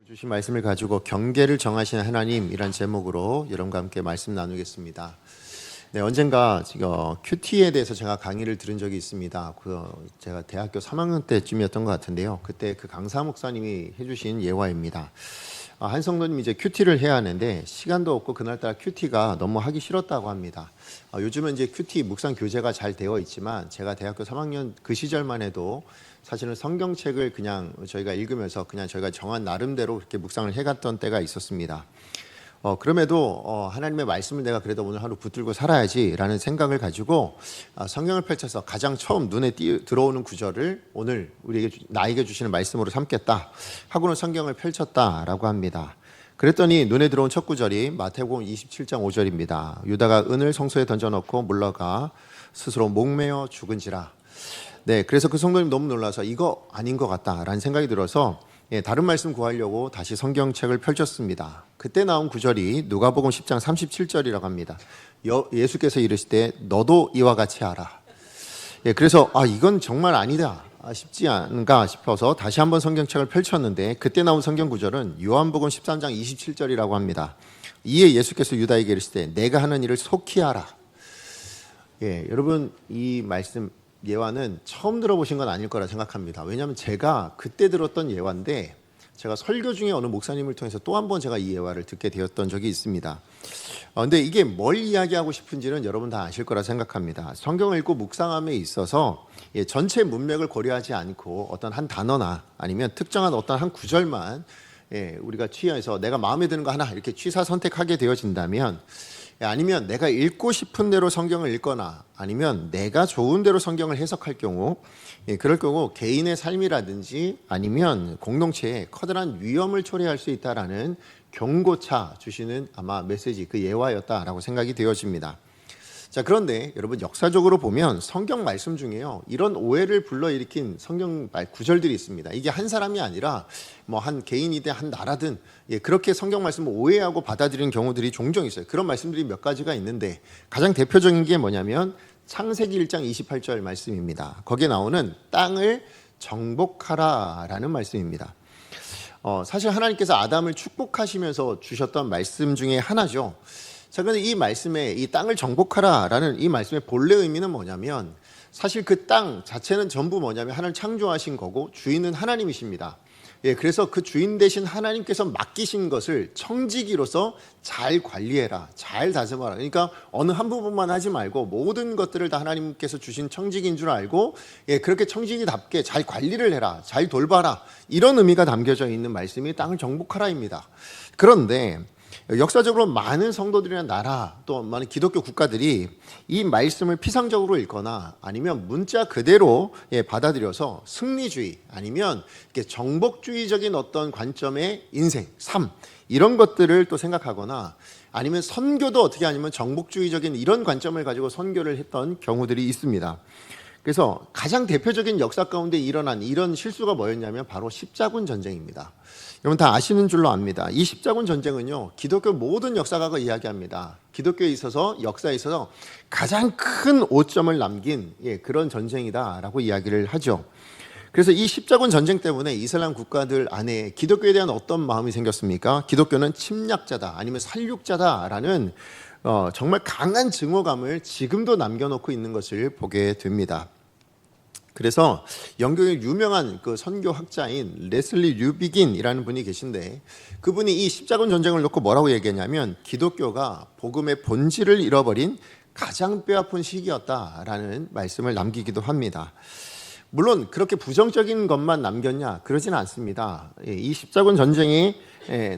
주신 말씀을 가지고 경계를 정하시는 하나님이란 제목으로 여러분과 함께 말씀 나누겠습니다. 네, 언젠가 큐티에 대해서 제가 강의를 들은 적이 있습니다. 제가 대학교 3학년 때쯤이었던 것 같은데요. 그때 그 강사 목사님이 해주신 예화입니다. 한 성도님이 이제 큐티를 해야 하는데 시간도 없고 그날따라 큐티가 너무 하기 싫었다고 합니다. 요즘은 이제 큐티 묵상 교재가 잘 되어 있지만 제가 대학교 3학년 그 시절만 해도 사실은 성경책을 그냥 저희가 읽으면서 그냥 저희가 정한 나름대로 그렇게 묵상을 해갔던 때가 있었습니다. 그럼에도 하나님의 말씀을 내가 그래도 오늘 하루 붙들고 살아야지라는 생각을 가지고 성경을 펼쳐서 가장 처음 눈에 들어오는 구절을 오늘 나에게 주시는 말씀으로 삼겠다 하고는 성경을 펼쳤다라고 합니다. 그랬더니 눈에 들어온 첫 구절이 마태복음 27장 5절입니다. 유다가 은을 성소에 던져놓고 물러가 스스로 목매어 죽은지라. 네, 그래서 그 성도님 너무 놀라서 이거 아닌 것 같다라는 생각이 들어서 다른 말씀 구하려고 다시 성경책을 펼쳤습니다. 그때 나온 구절이 누가복음 10장 37절이라고 합니다. 예수께서 이르시되 너도 이와 같이 하라. 그래서 이건 정말 아니다 싶지 않은가 싶어서 다시 한번 성경책을 펼쳤는데 그때 나온 성경 구절은 요한복음 13장 27절이라고 합니다. 이에 예수께서 유다에게 이르시되 내가 하는 일을 속히 하라. 여러분 이 말씀 예화는 처음 들어보신 건 아닐 거라 생각합니다. 왜냐하면 제가 그때 들었던 예화인데 제가 설교 중에 어느 목사님을 통해서 또 한 번 제가 이 예화를 듣게 되었던 적이 있습니다. 근데 이게 뭘 이야기하고 싶은지는 여러분 다 아실 거라 생각합니다. 성경을 읽고 묵상함에 있어서 전체 문맥을 고려하지 않고 어떤 한 단어나 아니면 특정한 어떤 한 구절만 우리가 취해서 내가 마음에 드는 거 하나 이렇게 취사 선택하게 되어진다면, 아니면 내가 읽고 싶은 대로 성경을 읽거나 아니면 내가 좋은 대로 성경을 해석할 경우, 그럴 경우 개인의 삶이라든지 아니면 공동체에 커다란 위험을 초래할 수 있다라는 경고차 주시는 아마 메시지, 그 예화였다라고 생각이 되어집니다. 자, 그런데 여러분 역사적으로 보면 성경 말씀 중에요 이런 오해를 불러일으킨 성경 구절들이 있습니다. 이게 한 사람이 아니라 한 개인이든 한 나라든 그렇게 성경 말씀을 오해하고 받아들이는 경우들이 종종 있어요. 그런 말씀들이 몇 가지가 있는데 가장 대표적인 게 뭐냐면 창세기 1장 28절 말씀입니다. 거기에 나오는 땅을 정복하라라는 말씀입니다. 사실 하나님께서 아담을 축복하시면서 주셨던 말씀 중에 하나죠. 자, 그런데 이 말씀에 이 땅을 정복하라라는 이 말씀의 본래 의미는 뭐냐면 사실 그 땅 자체는 전부 뭐냐면 하나님 창조하신 거고 주인은 하나님이십니다. 그래서 그 주인 되신 하나님께서 맡기신 것을 청지기로서 잘 관리해라, 잘 다스려라. 그러니까 어느 한 부분만 하지 말고 모든 것들을 다 하나님께서 주신 청지기인 줄 알고 그렇게 청지기답게 잘 관리를 해라, 잘 돌봐라, 이런 의미가 담겨져 있는 말씀이 땅을 정복하라입니다. 그런데 역사적으로 많은 성도들이나 나라 또 많은 기독교 국가들이 이 말씀을 피상적으로 읽거나 아니면 문자 그대로 받아들여서 승리주의 아니면 정복주의적인 어떤 관점의 인생, 삶 이런 것들을 또 생각하거나 아니면 선교도 어떻게 하냐면 정복주의적인 이런 관점을 가지고 선교를 했던 경우들이 있습니다. 그래서 가장 대표적인 역사 가운데 일어난 이런 실수가 뭐였냐면 바로 십자군 전쟁입니다. 여러분 다 아시는 줄로 압니다. 이 십자군 전쟁은요 기독교 모든 역사가가 이야기합니다. 기독교에 있어서 역사에 있어서 가장 큰 오점을 남긴 그런 전쟁이다라고 이야기를 하죠. 그래서 이 십자군 전쟁 때문에 이슬람 국가들 안에 기독교에 대한 어떤 마음이 생겼습니까? 기독교는 침략자다 아니면 살육자다라는 정말 강한 증오감을 지금도 남겨놓고 있는 것을 보게 됩니다. 그래서 영국의 유명한 그 선교학자인 레슬리 류비긴이라는 분이 계신데 그분이 이 십자군 전쟁을 놓고 뭐라고 얘기했냐면 기독교가 복음의 본질을 잃어버린 가장 뼈아픈 시기였다라는 말씀을 남기기도 합니다. 물론 그렇게 부정적인 것만 남겼냐? 그러진 않습니다. 이 십자군 전쟁이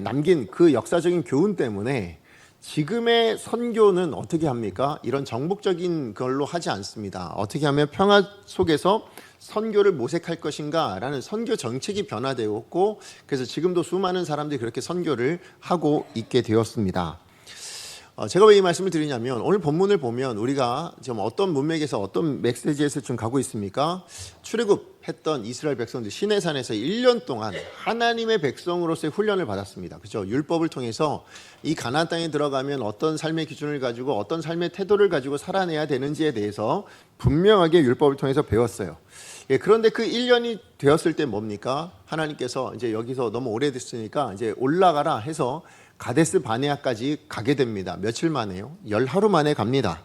남긴 그 역사적인 교훈 때문에 지금의 선교는 어떻게 합니까? 이런 정복적인 걸로 하지 않습니다. 어떻게 하면 평화 속에서 선교를 모색할 것인가 라는 선교 정책이 변화되었고 그래서 지금도 수많은 사람들이 그렇게 선교를 하고 있게 되었습니다. 제가 왜 이 말씀을 드리냐면 오늘 본문을 보면 우리가 지금 어떤 문맥에서 어떤 메시지에서 지금 가고 있습니까? 출애굽했던 이스라엘 백성들 시내산에서 1년 동안 하나님의 백성으로서의 훈련을 받았습니다. 그렇죠? 율법을 통해서 이 가나안 땅에 들어가면 어떤 삶의 기준을 가지고 어떤 삶의 태도를 가지고 살아내야 되는지에 대해서 분명하게 율법을 통해서 배웠어요. 그런데 그 1년이 되었을 때 뭡니까? 하나님께서 이제 여기서 너무 오래됐으니까 이제 올라가라 해서 가데스 바네아까지 가게 됩니다. 며칠 만에요? 10하루 만에 갑니다.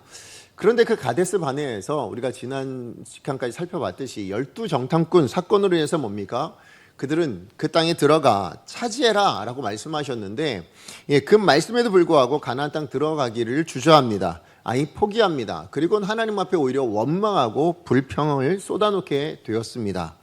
그런데 그 가데스 바네아에서 우리가 지난 시간까지 살펴봤듯이 12정탐꾼 사건으로 인해서 뭡니까? 그들은 그 땅에 들어가 차지해라 라고 말씀하셨는데 그 말씀에도 불구하고 가나안 땅 들어가기를 주저합니다. 아니 포기합니다. 그리고는 하나님 앞에 오히려 원망하고 불평을 쏟아놓게 되었습니다.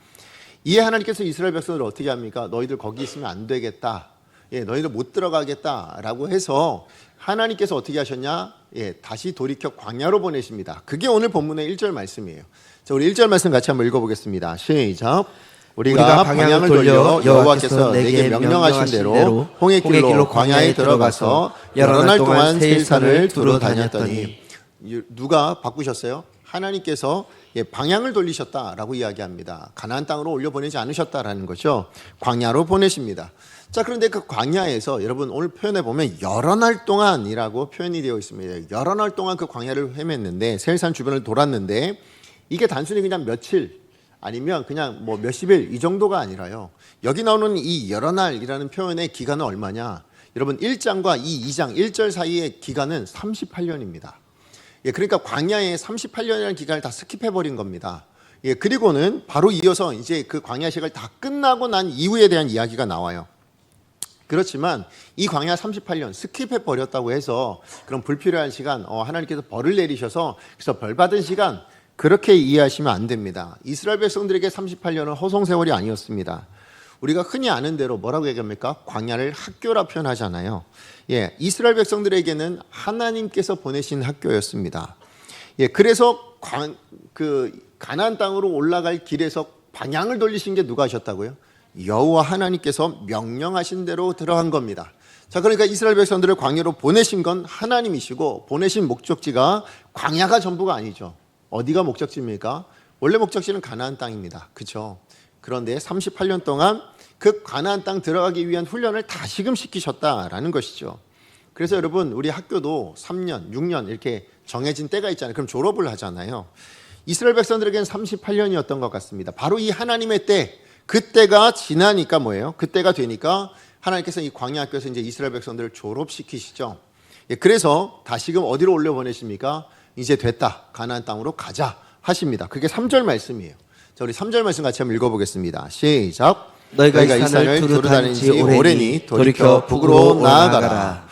이에 하나님께서 이스라엘 백성들을 어떻게 합니까? 너희들 거기 있으면 안 되겠다. 너희들 못 들어가겠다라고 해서 하나님께서 어떻게 하셨냐? 다시 돌이켜 광야로 보내십니다. 그게 오늘 본문의 1절 말씀이에요. 자, 우리 1절 말씀 같이 한번 읽어보겠습니다. 시작. 우리가 방향을 돌려 여호와께서 내게 명령하신 대로 홍해 길로 광야에 들어가서 여러 날 동안 세일산을 두루 다녔더니 누가 바꾸셨어요? 하나님께서 방향을 돌리셨다라고 이야기합니다. 가나안 땅으로 올려보내지 않으셨다라는 거죠. 광야로 보내십니다. 자, 그런데 그 광야에서 여러분 오늘 표현해 보면 여러 날 동안이라고 표현이 되어 있습니다. 여러 날 동안 그 광야를 헤맸는데 세일산 주변을 돌았는데 이게 단순히 그냥 며칠 아니면 그냥 뭐 몇십 일 이 정도가 아니라요. 여기 나오는 이 여러 날이라는 표현의 기간은 얼마냐? 여러분 1장과 이 2장 1절 사이의 기간은 38년입니다. 그러니까 광야에 38년이라는 기간을 다 스킵해 버린 겁니다. 그리고는 바로 이어서 이제 그 광야 시간이 다 끝나고 난 이후에 대한 이야기가 나와요. 그렇지만 이 광야 38년 스킵해 버렸다고 해서 그런 불필요한 시간 하나님께서 벌을 내리셔서 그래서 벌 받은 시간 그렇게 이해하시면 안 됩니다. 이스라엘 백성들에게 38년은 허송 세월이 아니었습니다. 우리가 흔히 아는 대로 뭐라고 얘기합니까? 광야를 학교라 표현하잖아요. 이스라엘 백성들에게는 하나님께서 보내신 학교였습니다. 그래서 가나안 땅으로 올라갈 길에서 방향을 돌리신 게 누가 하셨다고요? 여호와 하나님께서 명령하신 대로 들어간 겁니다. 자, 그러니까 이스라엘 백성들을 광야로 보내신 건 하나님이시고 보내신 목적지가 광야가 전부가 아니죠. 어디가 목적지입니까? 원래 목적지는 가나안 땅입니다. 그렇죠? 그런데 38년 동안 그 가나안 땅 들어가기 위한 훈련을 다시금 시키셨다라는 것이죠. 그래서 여러분 우리 학교도 3년, 6년 이렇게 정해진 때가 있잖아요. 그럼 졸업을 하잖아요. 이스라엘 백성들에게는 38년이었던 것 같습니다. 바로 이 하나님의 때, 그때가 지나니까 뭐예요? 그때가 되니까 하나님께서 이 광야 학교에서 이제 이스라엘 백성들을 졸업시키시죠. 그래서 다시금 어디로 올려보내십니까? 이제 됐다. 가나안 땅으로 가자 하십니다. 그게 3절 말씀이에요. 자, 우리 3절 말씀 같이 한번 읽어보겠습니다. 시작. 너희가 이 산을 두루 다닌 지 오래니 돌이켜 북으로 나아가라.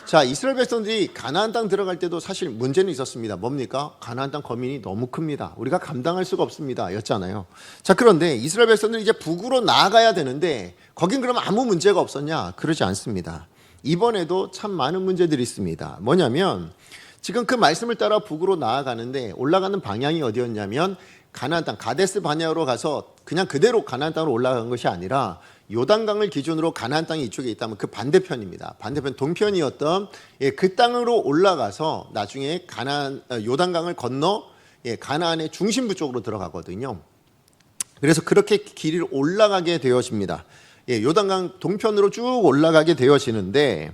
자, 이스라엘 백성들이 가나안 땅 들어갈 때도 사실 문제는 있었습니다. 뭡니까? 가나안 땅 거민이 너무 큽니다. 우리가 감당할 수가 없습니다. 였잖아요. 자, 그런데 이스라엘 백성들이 이제 북으로 나아가야 되는데 거긴 그러면 아무 문제가 없었냐? 그러지 않습니다. 이번에도 참 많은 문제들이 있습니다. 뭐냐면 지금 그 말씀을 따라 북으로 나아가는데 올라가는 방향이 어디였냐면 가나안 땅 가데스 바네아로 가서 그냥 그대로 가나안 땅으로 올라간 것이 아니라 요단강을 기준으로 가나안 땅이 이쪽에 있다면 그 반대편입니다. 반대편 동편이었던 그 땅으로 올라가서 나중에 요단강을 건너 가나안의 중심부 쪽으로 들어가거든요. 그래서 그렇게 길을 올라가게 되어집니다. 요단강 동편으로 쭉 올라가게 되어지는데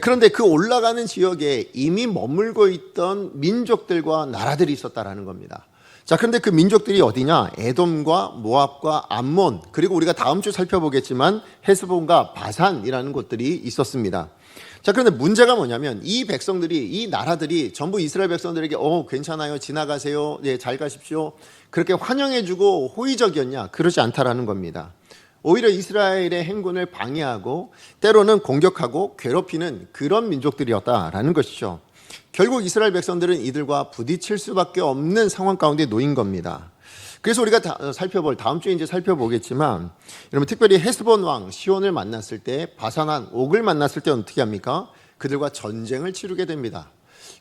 그런데 그 올라가는 지역에 이미 머물고 있던 민족들과 나라들이 있었다라는 겁니다. 자, 그런데 그 민족들이 어디냐? 에돔과 모압과 암몬, 그리고 우리가 다음 주 살펴보겠지만 헤스본과 바산이라는 곳들이 있었습니다. 자, 그런데 문제가 뭐냐면 이 백성들이, 이 나라들이 전부 이스라엘 백성들에게 괜찮아요, 지나가세요, 잘 가십시오, 그렇게 환영해주고 호의적이었냐? 그러지 않다라는 겁니다. 오히려 이스라엘의 행군을 방해하고 때로는 공격하고 괴롭히는 그런 민족들이었다라는 것이죠. 결국 이스라엘 백성들은 이들과 부딪힐 수밖에 없는 상황 가운데 놓인 겁니다. 그래서 우리가 다음 주에 이제 살펴보겠지만 여러분 특별히 헤스본 왕 시온을 만났을 때 바산 왕 옥을 만났을 때 어떻게 합니까? 그들과 전쟁을 치르게 됩니다.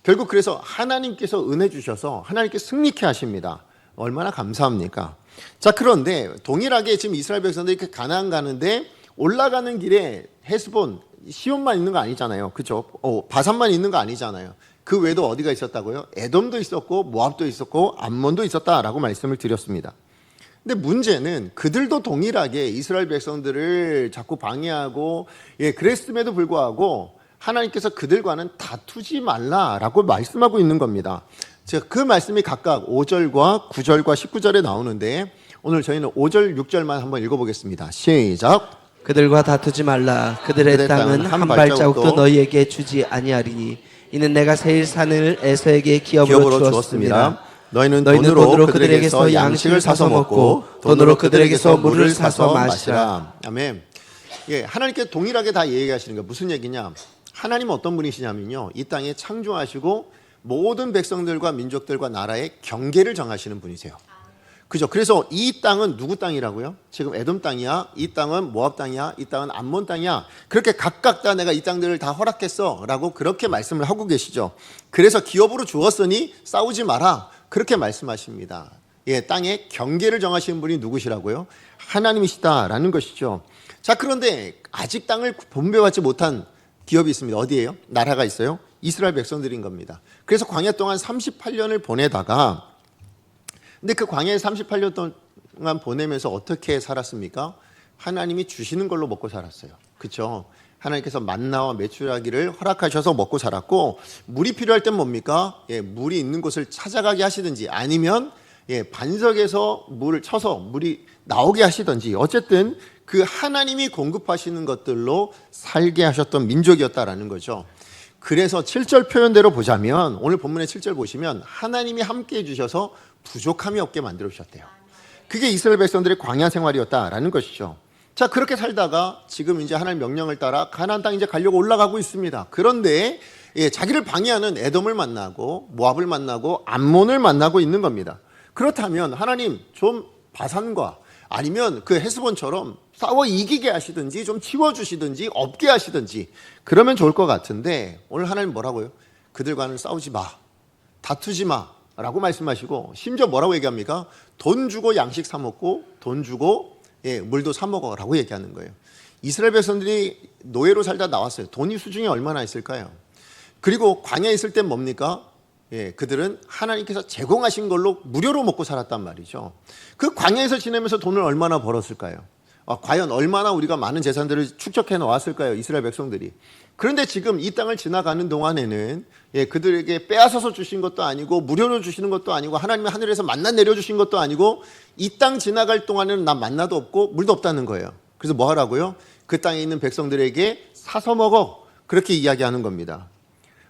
결국 그래서 하나님께서 은혜 주셔서 하나님께 승리케 하십니다. 얼마나 감사합니까? 자, 그런데 동일하게 지금 이스라엘 백성들이 가나안 가는데 올라가는 길에 헤스본 시온만 있는 거 아니잖아요. 그렇죠? 바산만 있는 거 아니잖아요. 그 외에도 어디가 있었다고요? 에돔도 있었고 모압도 있었고 암몬도 있었다라고 말씀을 드렸습니다. 근데 문제는 그들도 동일하게 이스라엘 백성들을 자꾸 방해하고 그랬음에도 불구하고 하나님께서 그들과는 다투지 말라라고 말씀하고 있는 겁니다. 그 말씀이 각각 5절과 9절과 19절에 나오는데 오늘 저희는 5절, 6절만 한번 읽어보겠습니다. 시작. 그들과 다투지 말라. 그들의 땅은 한 발자국도 너희에게 주지 아니하리니 이는 내가 세일 산을 에서에게 기업으로 주었습니다. 너희는 돈으로 그들에게서 양식을 사서 먹고 돈으로 그들에게서 물을 사서 마시라. 아멘. 예, 하나님께 동일하게 다 얘기하시는 거예요. 무슨 얘기냐? 하나님은 어떤 분이시냐면요, 이 땅에 창조하시고 모든 백성들과 민족들과 나라의 경계를 정하시는 분이세요. 그죠? 그래서 이 땅은 누구 땅이라고요? 지금 에돔 땅이야, 이 땅은 모압 땅이야, 이 땅은 암몬 땅이야. 그렇게 각각 다 내가 이 땅들을 다 허락했어 라고 그렇게 말씀을 하고 계시죠. 그래서 기업으로 주었으니 싸우지 마라, 그렇게 말씀하십니다. 예, 땅의 경계를 정하시는 분이 누구시라고요? 하나님이시다라는 것이죠. 자, 그런데 아직 땅을 분배받지 못한 기업이 있습니다. 어디예요? 나라가 있어요? 이스라엘 백성들인 겁니다. 그래서 광야 동안 38년을 보내다가, 근데 그 광야에 38년 동안 보내면서 어떻게 살았습니까? 하나님이 주시는 걸로 먹고 살았어요. 그렇죠? 하나님께서 만나와 메추라기를 허락하셔서 먹고 살았고, 물이 필요할 땐 뭡니까? 예, 물이 있는 곳을 찾아가게 하시든지, 아니면 예, 반석에서 물을 쳐서 물이 나오게 하시든지, 어쨌든 그 하나님이 공급하시는 것들로 살게 하셨던 민족이었다라는 거죠. 그래서 7절 표현대로 보자면, 오늘 본문의 7절 보시면 하나님이 함께 해주셔서 부족함이 없게 만들어 주셨대요. 그게 이스라엘 백성들의 광야 생활이었다라는 것이죠. 자, 그렇게 살다가 지금 이제 하나님 명령을 따라 가나안 땅 이제 가려고 올라가고 있습니다. 그런데 예, 자기를 방해하는 에돔을 만나고 모압을 만나고 암몬을 만나고 있는 겁니다. 그렇다면 하나님 좀 바산과 아니면 그 헤스본처럼 싸워 이기게 하시든지 좀 치워주시든지 없게 하시든지 그러면 좋을 것 같은데, 오늘 하나님 뭐라고요? 그들과는 싸우지 마, 다투지 마 라고 말씀하시고, 심지어 뭐라고 얘기합니까? 돈 주고 양식 사 먹고 돈 주고 예, 물도 사 먹어 라고 얘기하는 거예요. 이스라엘 백성들이 노예로 살다 나왔어요. 돈이 수중에 얼마나 있을까요? 그리고 광야에 있을 땐 뭡니까? 예, 그들은 하나님께서 제공하신 걸로 무료로 먹고 살았단 말이죠. 그 광야에서 지내면서 돈을 얼마나 벌었을까요? 과연 얼마나 우리가 많은 재산들을 축적해 놓았을까요? 이스라엘 백성들이. 그런데 지금 이 땅을 지나가는 동안에는 예, 그들에게 빼앗아서 주신 것도 아니고 무료로 주시는 것도 아니고 하나님이 하늘에서 만나 내려주신 것도 아니고, 이 땅 지나갈 동안에는 난 만나도 없고 물도 없다는 거예요. 그래서 뭐 하라고요? 그 땅에 있는 백성들에게 사서 먹어, 그렇게 이야기하는 겁니다.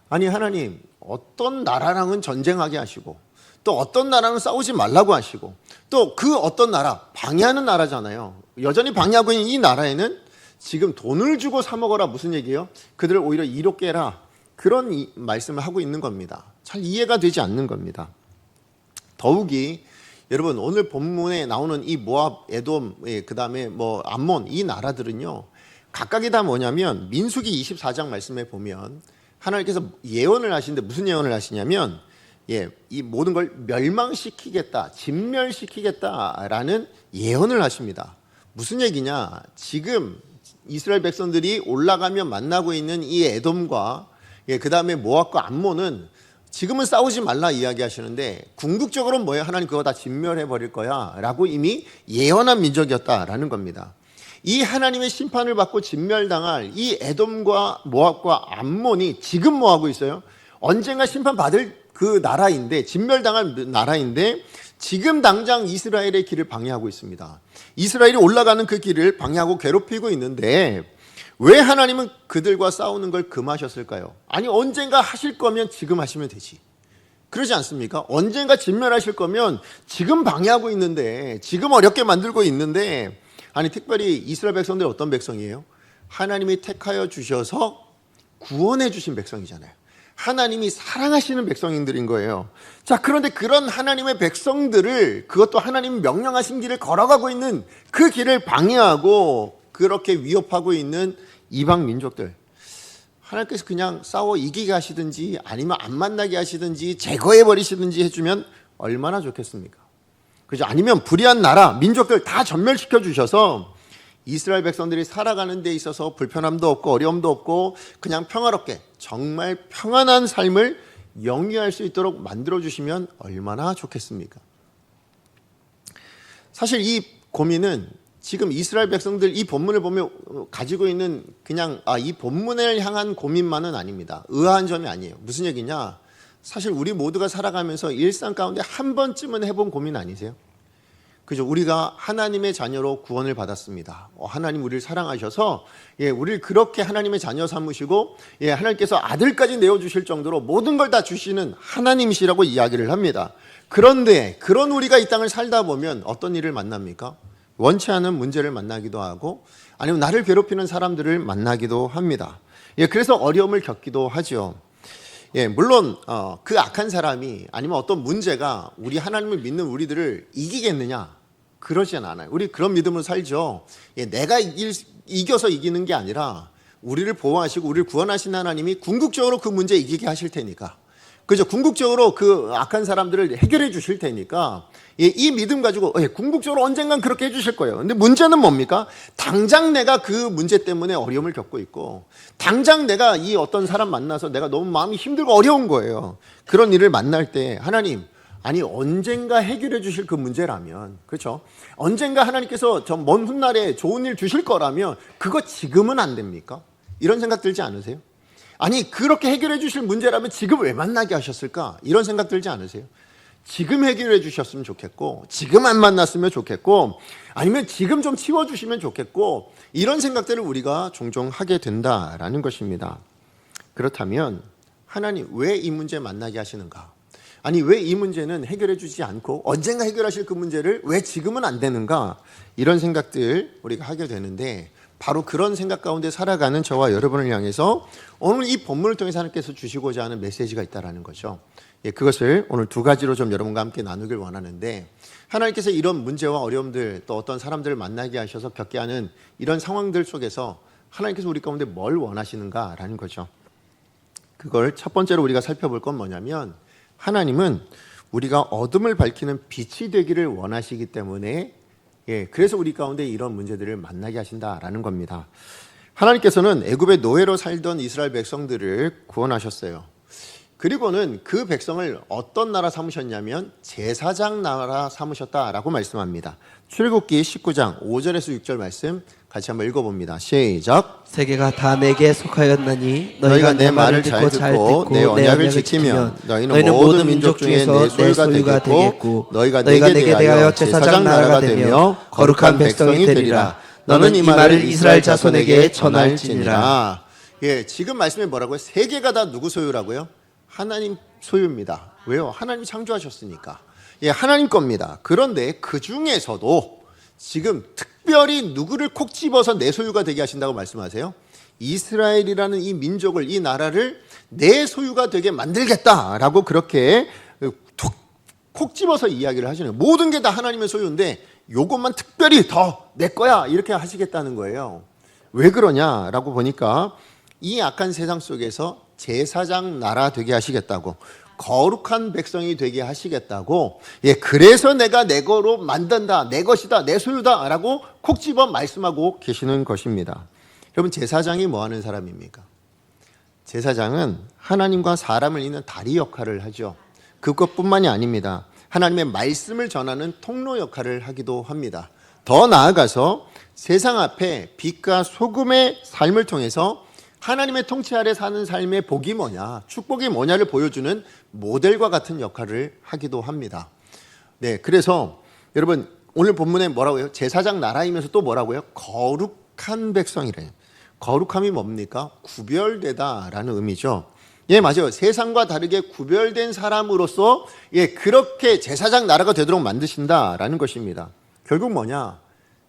아니, 하나님 어떤 나라랑은 전쟁하게 하시고 또 어떤 나라는 싸우지 말라고 하시고 또 그 어떤 나라, 방해하는 나라잖아요. 여전히 방해하고 있는 이 나라에는 지금 돈을 주고 사 먹어라, 무슨 얘기예요? 그들을 오히려 이롭게 해라, 그런 말씀을 하고 있는 겁니다. 잘 이해가 되지 않는 겁니다. 더욱이 여러분, 오늘 본문에 나오는 이 모압, 에돔, 그 다음에 뭐 암몬, 이 나라들은요 각각이 다 뭐냐면, 민수기 24장 말씀에 보면 하나님께서 예언을 하시는데 무슨 예언을 하시냐면, 예, 이 모든 걸 멸망시키겠다, 진멸시키겠다라는 예언을 하십니다. 무슨 얘기냐? 지금 이스라엘 백성들이 올라가면 만나고 있는 이 에돔과 예, 그 다음에 모압과 암몬은 지금은 싸우지 말라 이야기하시는데, 궁극적으로는 뭐예요? 하나님 그거 다 진멸해 버릴 거야 라고 이미 예언한 민족이었다라는 겁니다. 이 하나님의 심판을 받고 진멸당할 이 에돔과 모압과 암몬이 지금 뭐 하고 있어요? 언젠가 심판받을 그 나라인데, 진멸당할 나라인데 지금 당장 이스라엘의 길을 방해하고 있습니다. 이스라엘이 올라가는 그 길을 방해하고 괴롭히고 있는데, 왜 하나님은 그들과 싸우는 걸 금하셨을까요? 아니, 언젠가 하실 거면 지금 하시면 되지, 그러지 않습니까? 언젠가 진멸하실 거면 지금 방해하고 있는데, 지금 어렵게 만들고 있는데, 아니, 특별히 이스라엘 백성들이 어떤 백성이에요? 하나님이 택하여 주셔서 구원해 주신 백성이잖아요. 하나님이 사랑하시는 백성들인 거예요. 자, 그런데 그런 하나님의 백성들을, 그것도 하나님이 명령하신 길을 걸어가고 있는 그 길을 방해하고 그렇게 위협하고 있는 이방 민족들, 하나님께서 그냥 싸워 이기게 하시든지 아니면 안 만나게 하시든지 제거해 버리시든지 해주면 얼마나 좋겠습니까? 그죠? 아니면 불의한 나라, 민족들 다 전멸시켜 주셔서 이스라엘 백성들이 살아가는 데 있어서 불편함도 없고 어려움도 없고 그냥 평화롭게 정말 평안한 삶을 영위할 수 있도록 만들어 주시면 얼마나 좋겠습니까? 사실 이 고민은 지금 이스라엘 백성들 이 본문을 보면 가지고 있는 그냥 이 본문을 향한 고민만은 아닙니다. 의아한 점이 아니에요. 무슨 얘기냐? 사실 우리 모두가 살아가면서 일상 가운데 한 번쯤은 해본 고민 아니세요? 그죠? 우리가 하나님의 자녀로 구원을 받았습니다. 하나님 우리를 사랑하셔서 우리를 그렇게 하나님의 자녀 삼으시고 하나님께서 아들까지 내어주실 정도로 모든 걸 다 주시는 하나님이시라고 이야기를 합니다. 그런데 그런 우리가 이 땅을 살다 보면 어떤 일을 만납니까? 원치 않은 문제를 만나기도 하고 아니면 나를 괴롭히는 사람들을 만나기도 합니다. 그래서 어려움을 겪기도 하죠. 물론 그 악한 사람이 아니면 어떤 문제가 우리 하나님을 믿는 우리들을 이기겠느냐? 그러진 않아요. 우리 그런 믿음으로 살죠. 내가 이겨서 이기는 게 아니라 우리를 보호하시고 우리를 구원하신 하나님이 궁극적으로 그 문제 이기게 하실 테니까, 그죠? 궁극적으로 그 악한 사람들을 해결해 주실 테니까 이 믿음 가지고 궁극적으로 언젠간 그렇게 해주실 거예요. 근데 문제는 뭡니까? 당장 내가 그 문제 때문에 어려움을 겪고 있고 당장 내가 이 어떤 사람 만나서 내가 너무 마음이 힘들고 어려운 거예요. 그런 일을 만날 때 하나님, 아니 언젠가 해결해 주실 그 문제라면, 그렇죠? 언젠가 하나님께서 저 먼 훗날에 좋은 일 주실 거라면 그거 지금은 안 됩니까? 이런 생각 들지 않으세요? 아니 그렇게 해결해 주실 문제라면 지금 왜 만나게 하셨을까? 이런 생각 들지 않으세요? 지금 해결해 주셨으면 좋겠고 지금 안 만났으면 좋겠고 아니면 지금 좀 치워주시면 좋겠고 이런 생각들을 우리가 종종 하게 된다라는 것입니다. 그렇다면 하나님 왜 이 문제 만나게 하시는가? 아니 왜 이 문제는 해결해 주지 않고 언젠가 해결하실 그 문제를 왜 지금은 안 되는가? 이런 생각들 우리가 하게 되는데 바로 그런 생각 가운데 살아가는 저와 여러분을 향해서 오늘 이 본문을 통해서 하나님께서 주시고자 하는 메시지가 있다는 거죠. 그것을 오늘 두 가지로 좀 여러분과 함께 나누길 원하는데, 하나님께서 이런 문제와 어려움들 또 어떤 사람들을 만나게 하셔서 겪게 하는 이런 상황들 속에서 하나님께서 우리 가운데 뭘 원하시는가라는 거죠. 그걸 첫 번째로 우리가 살펴볼 건 뭐냐면, 하나님은 우리가 어둠을 밝히는 빛이 되기를 원하시기 때문에 그래서 우리 가운데 이런 문제들을 만나게 하신다라는 겁니다. 하나님께서는 애굽의 노예로 살던 이스라엘 백성들을 구원하셨어요. 그리고는 그 백성을 어떤 나라 삼으셨냐면 제사장 나라 삼으셨다라고 말씀합니다. 출애굽기 19장 5절에서 6절 말씀 같이 한번 읽어봅니다. 시작. 세계가 다 내게 속하였나니 너희가 내 말을 잘 듣고 내 언약을 지키면 너희는 모든 민족 중에 내 소유가 되겠고 너희가 내게 대하여 제사장 나라가 되며 거룩한 백성이 되리라. 너는 이 말을 이스라엘 자손에게 전할지니라. 지금 말씀이 뭐라고요? 세계가 다 누구 소유라고요? 하나님 소유입니다. 왜요? 하나님이 창조하셨으니까. 하나님 겁니다. 그런데 그 중에서도 지금 특별히 누구를 콕 집어서 내 소유가 되게 하신다고 말씀하세요? 이스라엘이라는 이 민족을, 이 나라를 내 소유가 되게 만들겠다라고 그렇게 콕 집어서 이야기를 하시는 거예요. 모든 게 다 하나님의 소유인데 요것만 특별히 더 내 거야 이렇게 하시겠다는 거예요. 왜 그러냐라고 보니까 이 악한 세상 속에서 제사장 나라 되게 하시겠다고, 거룩한 백성이 되게 하시겠다고, 그래서 내가 내 거로 만든다, 내 것이다, 내 소유다 라고 콕 집어 말씀하고 계시는 것입니다. 여러분, 제사장이 뭐 하는 사람입니까? 제사장은 하나님과 사람을 잇는 다리 역할을 하죠. 그것뿐만이 아닙니다. 하나님의 말씀을 전하는 통로 역할을 하기도 합니다. 더 나아가서 세상 앞에 빛과 소금의 삶을 통해서 하나님의 통치 아래 사는 삶의 복이 뭐냐, 축복이 뭐냐를 보여주는 모델과 같은 역할을 하기도 합니다. 그래서 여러분 오늘 본문에 뭐라고 해요? 제사장 나라이면서 또 뭐라고요? 거룩한 백성이래요. 거룩함이 뭡니까? 구별되다라는 의미죠. 맞아요. 세상과 다르게 구별된 사람으로서 그렇게 제사장 나라가 되도록 만드신다라는 것입니다. 결국 뭐냐?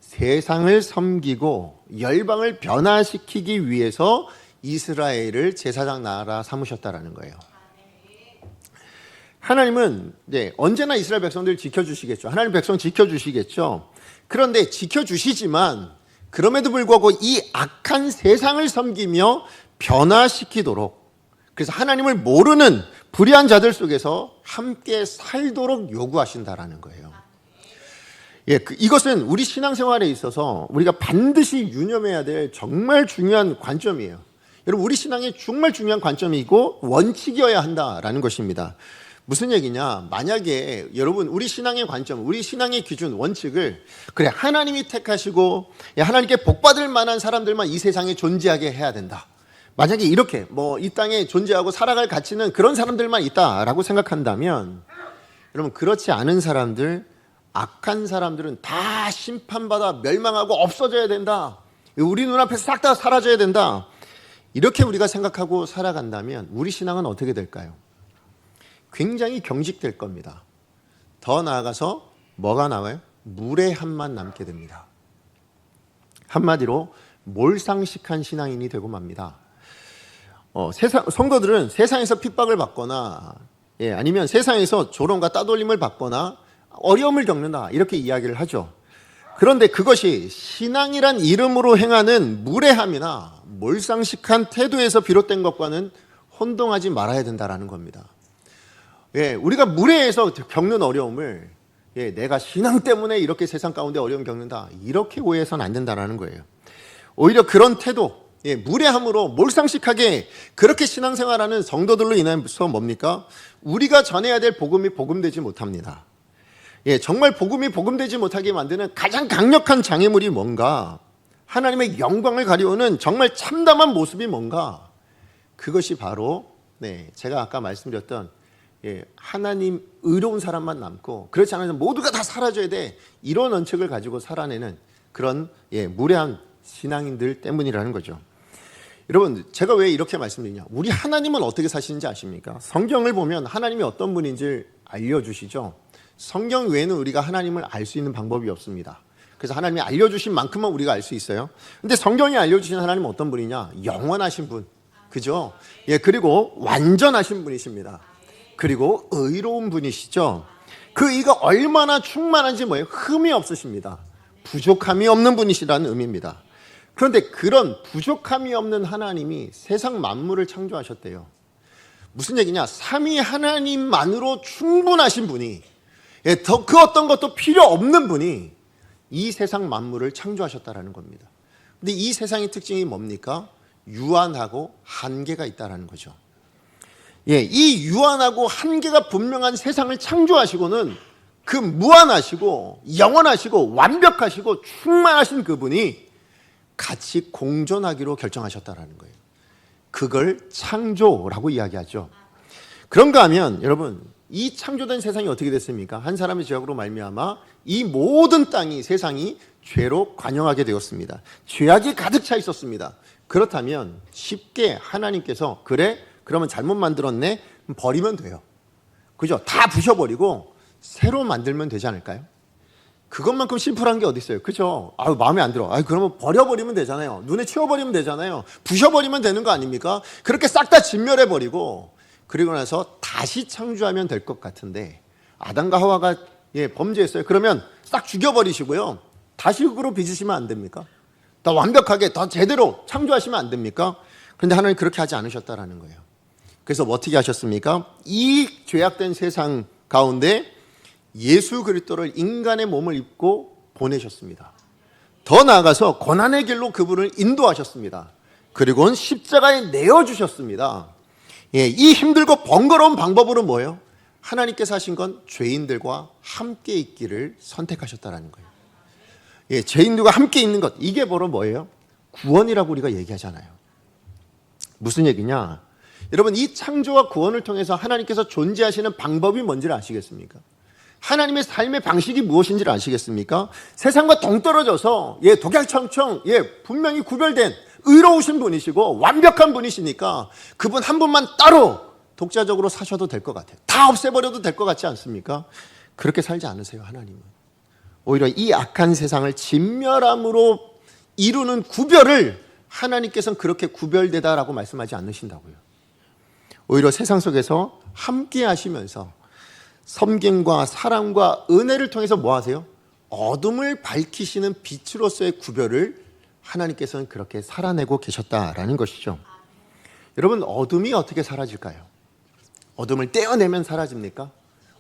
세상을 섬기고 열방을 변화시키기 위해서 이스라엘을 제사장 나라 삼으셨다라는 거예요. 하나님은 언제나 이스라엘 백성들 지켜주시겠죠. 하나님 백성 지켜주시겠죠. 그런데 지켜주시지만 그럼에도 불구하고 이 악한 세상을 섬기며 변화시키도록, 그래서 하나님을 모르는 불의한 자들 속에서 함께 살도록 요구하신다라는 거예요. 이것은 우리 신앙생활에 있어서 우리가 반드시 유념해야 될 정말 중요한 관점이에요. 여러분, 우리 신앙의 정말 중요한 관점이고 원칙이어야 한다라는 것입니다. 무슨 얘기냐? 만약에 여러분 우리 신앙의 관점, 우리 신앙의 기준, 원칙을 그래 하나님이 택하시고 하나님께 복받을 만한 사람들만 이 세상에 존재하게 해야 된다. 만약에 이렇게 이 땅에 존재하고 살아갈 가치는 그런 사람들만 있다라고 생각한다면, 여러분 그렇지 않은 사람들, 악한 사람들은 다 심판받아 멸망하고 없어져야 된다. 우리 눈앞에서 싹 다 사라져야 된다. 이렇게 우리가 생각하고 살아간다면 우리 신앙은 어떻게 될까요? 굉장히 경직될 겁니다. 더 나아가서 뭐가 나와요? 무례함만 남게 됩니다. 한마디로 몰상식한 신앙인이 되고 맙니다. 성도들은 세상에서 핍박을 받거나 아니면 세상에서 조롱과 따돌림을 받거나 어려움을 겪는다 이렇게 이야기를 하죠. 그런데 그것이 신앙이란 이름으로 행하는 무례함이나 몰상식한 태도에서 비롯된 것과는 혼동하지 말아야 된다라는 겁니다. 우리가 무례해서 겪는 어려움을 내가 신앙 때문에 이렇게 세상 가운데 어려움 겪는다 이렇게 오해해서는 안 된다는 거예요. 오히려 그런 태도, 무례함으로 몰상식하게 그렇게 신앙생활하는 성도들로 인해서 뭡니까? 우리가 전해야 될 복음이 복음되지 못합니다. 정말 복음이 복음되지 못하게 만드는 가장 강력한 장애물이 뭔가? 하나님의 영광을 가려우는 정말 참담한 모습이 뭔가? 그것이 바로 제가 아까 말씀드렸던 하나님 의로운 사람만 남고 그렇지 않으면 모두가 다 사라져야 돼. 이런 원칙을 가지고 살아내는 그런 무례한 신앙인들 때문이라는 거죠. 여러분, 제가 왜 이렇게 말씀드리냐? 우리 하나님은 어떻게 사시는지 아십니까? 성경을 보면 하나님이 어떤 분인지 알려주시죠. 성경 외에는 우리가 하나님을 알 수 있는 방법이 없습니다. 그래서 하나님이 알려주신 만큼만 우리가 알 수 있어요. 근데 성경이 알려주신 하나님은 어떤 분이냐? 영원하신 분, 그죠? 그리고 완전하신 분이십니다. 그리고 의로운 분이시죠. 그 의가 얼마나 충만한지 뭐예요? 흠이 없으십니다. 부족함이 없는 분이시라는 의미입니다. 그런데 그런 부족함이 없는 하나님이 세상 만물을 창조하셨대요. 무슨 얘기냐? 삼위 하나님만으로 충분하신 분이, 그 어떤 것도 필요 없는 분이 이 세상 만물을 창조하셨다라는 겁니다. 근데 이 세상의 특징이 뭡니까? 유한하고 한계가 있다라는 거죠. 이 유한하고 한계가 분명한 세상을 창조하시고는 그 무한하시고 영원하시고 완벽하시고 충만하신 그분이 같이 공존하기로 결정하셨다라는 거예요. 그걸 창조라고 이야기하죠. 그런가 하면 여러분, 이 창조된 세상이 어떻게 됐습니까? 한 사람의 죄악으로 말미암아 이 모든 땅이, 세상이 죄로 관영하게 되었습니다. 죄악이 가득 차 있었습니다. 그렇다면 쉽게 하나님께서 그래? 그러면 잘못 만들었네? 버리면 돼요. 그죠? 다 부셔버리고 새로 만들면 되지 않을까요? 그것만큼 심플한 게 어디 있어요? 그죠? 마음에 안 들어. 그러면 버려버리면 되잖아요. 눈에 치워버리면 되잖아요. 부셔버리면 되는 거 아닙니까? 그렇게 싹 다 진멸해버리고 그리고 나서 다시 창조하면 될 것 같은데 아담과 하와가 범죄했어요. 그러면 싹 죽여버리시고요. 다시 흙으로 빚으시면 안 됩니까? 더 완벽하게 더 제대로 창조하시면 안 됩니까? 그런데 하나님 그렇게 하지 않으셨다라는 거예요. 그래서 어떻게 하셨습니까? 이 죄악된 세상 가운데 예수 그리스도를 인간의 몸을 입고 보내셨습니다. 더 나아가서 고난의 길로 그분을 인도하셨습니다. 그리고는 십자가에 내어주셨습니다. 이 힘들고 번거로운 방법으로 뭐예요? 하나님께서 하신 건 죄인들과 함께 있기를 선택하셨다는 거예요. 죄인들과 함께 있는 것, 이게 바로 뭐예요? 구원이라고 우리가 얘기하잖아요. 무슨 얘기냐? 여러분, 이 창조와 구원을 통해서 하나님께서 존재하시는 방법이 뭔지를 아시겠습니까? 하나님의 삶의 방식이 무엇인지를 아시겠습니까? 세상과 동떨어져서 독약청청 분명히 구별된 의로우신 분이시고 완벽한 분이시니까 그분 한 분만 따로 독자적으로 사셔도 될 것 같아요. 다 없애버려도 될 것 같지 않습니까? 그렇게 살지 않으세요, 하나님은. 오히려 이 악한 세상을 진멸함으로 이루는 구별을 하나님께서는 그렇게 구별되다라고 말씀하지 않으신다고요. 오히려 세상 속에서 함께 하시면서 섬김과 사랑과 은혜를 통해서 뭐 하세요? 어둠을 밝히시는 빛으로서의 구별을 하나님께서는 그렇게 살아내고 계셨다라는 것이죠. 여러분, 어둠이 어떻게 사라질까요? 어둠을 떼어내면 사라집니까?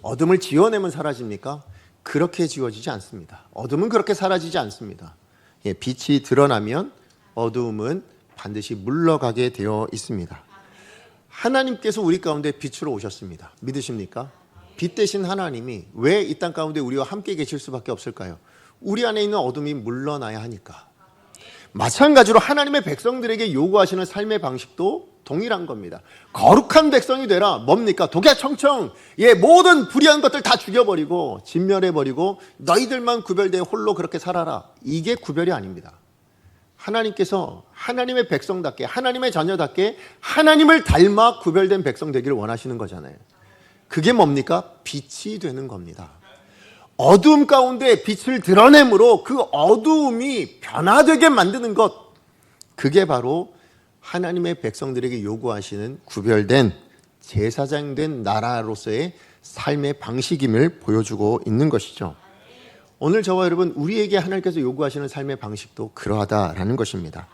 어둠을 지워내면 사라집니까? 그렇게 지워지지 않습니다. 어둠은 그렇게 사라지지 않습니다. 빛이 드러나면 어두움은 반드시 물러가게 되어 있습니다. 하나님께서 우리 가운데 빛으로 오셨습니다. 믿으십니까? 빛 대신 하나님이 왜 이 땅 가운데 우리와 함께 계실 수밖에 없을까요? 우리 안에 있는 어둠이 물러나야 하니까. 마찬가지로 하나님의 백성들에게 요구하시는 삶의 방식도 동일한 겁니다. 거룩한 백성이 되라. 뭡니까? 독야청청 모든 불의한 것들 다 죽여버리고 진멸해버리고 너희들만 구별되어 홀로 그렇게 살아라. 이게 구별이 아닙니다. 하나님께서 하나님의 백성답게 하나님의 자녀답게 하나님을 닮아 구별된 백성 되기를 원하시는 거잖아요. 그게 뭡니까? 빛이 되는 겁니다. 어두움 가운데 빛을 드러내므로 그 어두움이 변화되게 만드는 것, 그게 바로 하나님의 백성들에게 요구하시는 구별된 제사장된 나라로서의 삶의 방식임을 보여주고 있는 것이죠. 오늘 저와 여러분, 우리에게 하나님께서 요구하시는 삶의 방식도 그러하다라는 것입니다.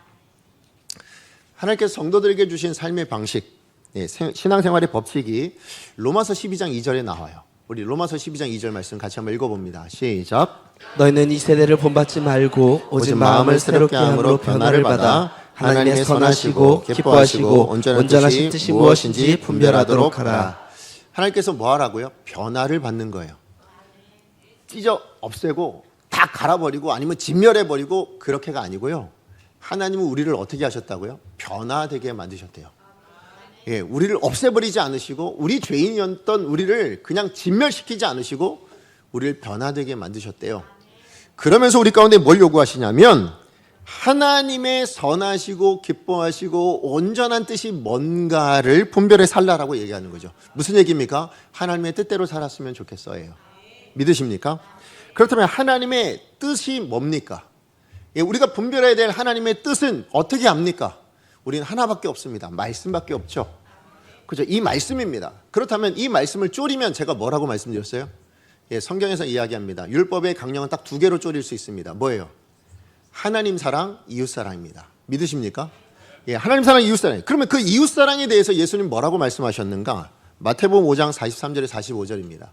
하나님께서 성도들에게 주신 삶의 방식, 신앙생활의 법칙이 로마서 12장 2절에 나와요. 우리 로마서 12장 2절 말씀 같이 한번 읽어봅니다. 시작. 너희는 이 세대를 본받지 말고 오직 마음을 새롭게 함으로 변화를 받아 하나님의 선하시고 기뻐하시고 온전하신 뜻이 무엇인지 분별하도록 하라. 하나님께서 뭐 하라고요? 변화를 받는 거예요. 찢어 없애고 다 갈아버리고 아니면 진멸해버리고 그렇게가 아니고요. 하나님은 우리를 어떻게 하셨다고요? 변화되게 만드셨대요. 우리를 없애버리지 않으시고 우리 죄인이었던 우리를 그냥 진멸시키지 않으시고 우리를 변화되게 만드셨대요. 그러면서 우리 가운데 뭘 요구하시냐면 하나님의 선하시고 기뻐하시고 온전한 뜻이 뭔가를 분별해 살라라고 얘기하는 거죠. 무슨 얘기입니까? 하나님의 뜻대로 살았으면 좋겠어요. 믿으십니까? 그렇다면 하나님의 뜻이 뭡니까? 우리가 분별해야 될 하나님의 뜻은 어떻게 합니까? 우리는 하나밖에 없습니다. 말씀밖에 없죠. 그죠? 이 말씀입니다. 그렇다면 이 말씀을 쪼리면 제가 뭐라고 말씀드렸어요? 성경에서 이야기합니다. 율법의 강령은 딱 두 개로 쪼릴 수 있습니다. 뭐예요? 하나님 사랑, 이웃 사랑입니다. 믿으십니까? 하나님 사랑, 이웃 사랑. 그러면 그 이웃 사랑에 대해서 예수님 뭐라고 말씀하셨는가? 마태복음 5장 43절에 45절입니다.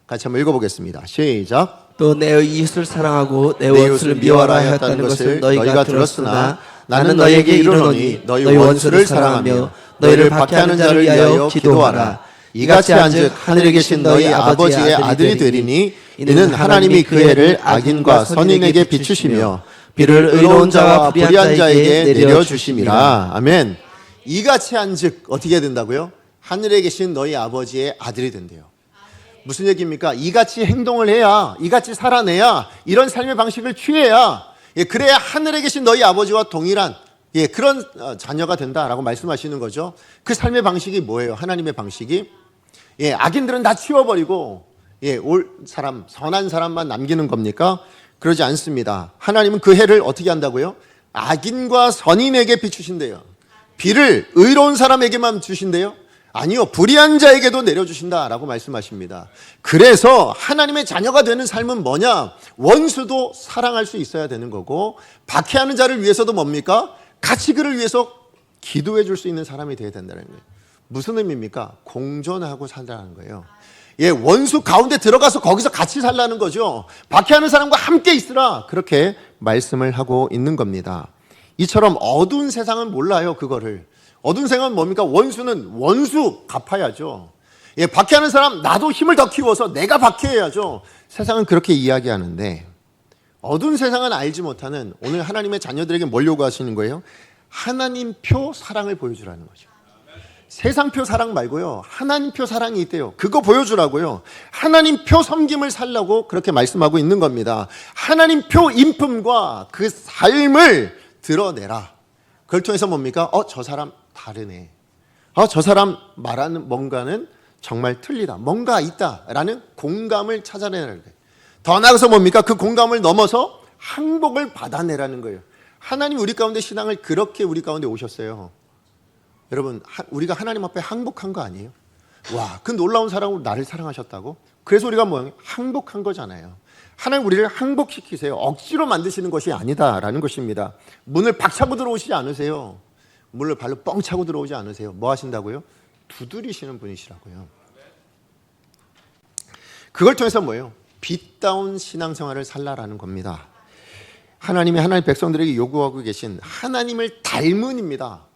같이 한번 읽어보겠습니다. 시작. 또 내 이웃을 사랑하고 내 원수를 미워하라 하였다는 것을 너희가 들었으나 나는 너희에게 이르노니 너희 원수를 사랑하며 너희를 박해하는 자를 위하여 기도하라. 이같이 한즉 하늘에 계신 너희 아버지의 아들이 되리니 이는 하나님이 그 해를 악인과 선인에게 비추시며 비를 의로운 자와 불의한 자에게 내려주심이라. 아멘. 이같이 한즉 어떻게 된다고요? 하늘에 계신 너희 아버지의 아들이 된대요. 무슨 얘기입니까? 이같이 행동을 해야, 이같이 살아내야, 이런 삶의 방식을 취해야, 그래야 하늘에 계신 너희 아버지와 동일한 그런 자녀가 된다라고 말씀하시는 거죠. 그 삶의 방식이 뭐예요? 하나님의 방식이 악인들은 다 치워버리고 올 사람, 선한 사람만 남기는 겁니까? 그러지 않습니다. 하나님은 그 해를 어떻게 한다고요? 악인과 선인에게 비추신대요. 비를 의로운 사람에게만 주신대요. 아니요, 불의한 자에게도 내려주신다라고 말씀하십니다. 그래서 하나님의 자녀가 되는 삶은 뭐냐? 원수도 사랑할 수 있어야 되는 거고, 박해하는 자를 위해서도 뭡니까? 같이 그를 위해서 기도해 줄 수 있는 사람이 되어야 된다는 거예요. 무슨 의미입니까? 공존하고 살라는 거예요. 원수 가운데 들어가서 거기서 같이 살라는 거죠. 박해하는 사람과 함께 있으라, 그렇게 말씀을 하고 있는 겁니다. 이처럼 어두운 세상은 몰라요, 그거를. 어두운 세상은 뭡니까? 원수는 원수 갚아야죠. 박해하는 사람, 나도 힘을 더 키워서 내가 박해해야죠. 세상은 그렇게 이야기하는데, 어두운 세상은 알지 못하는 오늘 하나님의 자녀들에게 뭘 요구하시는 거예요? 하나님표 사랑을 보여주라는 거죠. 세상표 사랑 말고요, 하나님표 사랑이 있대요. 그거 보여주라고요. 하나님표 섬김을 살라고 그렇게 말씀하고 있는 겁니다. 하나님표 인품과 그 삶을 드러내라. 그걸 통해서 뭡니까? 저 사람 다르네. 저 사람 말하는 뭔가는 정말 틀리다. 뭔가 있다라는 공감을 찾아내라는 거예요. 더 나아가서 뭡니까? 그 공감을 넘어서 항복을 받아내라는 거예요. 하나님 우리 가운데 신앙을 그렇게 우리 가운데 오셨어요. 여러분, 우리가 하나님 앞에 항복한 거 아니에요? 와, 그 놀라운 사랑으로 나를 사랑하셨다고? 그래서 우리가 뭐예요? 항복한 거잖아요. 하나님 우리를 항복시키세요. 억지로 만드시는 것이 아니다라는 것입니다. 문을 박차고 들어오시지 않으세요. 문을 발로 뻥 차고 들어오지 않으세요. 뭐 하신다고요? 두드리시는 분이시라고요. 그걸 통해서 뭐예요? 빛다운 신앙생활을 살라라는 겁니다. 하나님이 하나님 백성들에게 요구하고 계신 하나님을 닮은입니다.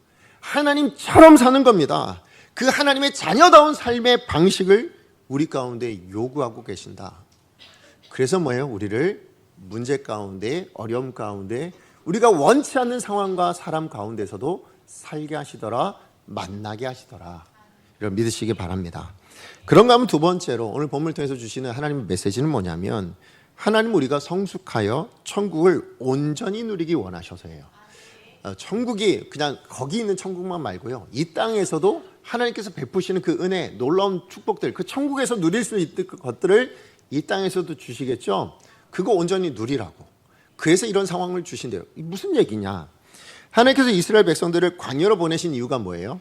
하나님처럼 사는 겁니다. 그 하나님의 자녀다운 삶의 방식을 우리 가운데 요구하고 계신다. 그래서 뭐예요? 우리를 문제 가운데, 어려움 가운데 우리가 원치 않는 상황과 사람 가운데서도 살게 하시더라, 만나게 하시더라. 이걸 믿으시기 바랍니다. 그런가 하면 두 번째로 오늘 본문을 통해서 주시는 하나님의 메시지는 뭐냐면 하나님 우리가 성숙하여 천국을 온전히 누리기 원하셔서예요. 천국이 그냥 거기 있는 천국만 말고요. 이 땅에서도 하나님께서 베푸시는 그 은혜, 놀라운 축복들, 그 천국에서 누릴 수 있는 것들을 이 땅에서도 주시겠죠. 그거 온전히 누리라고. 그래서 이런 상황을 주신대요. 무슨 얘기냐? 하나님께서 이스라엘 백성들을 광야로 보내신 이유가 뭐예요?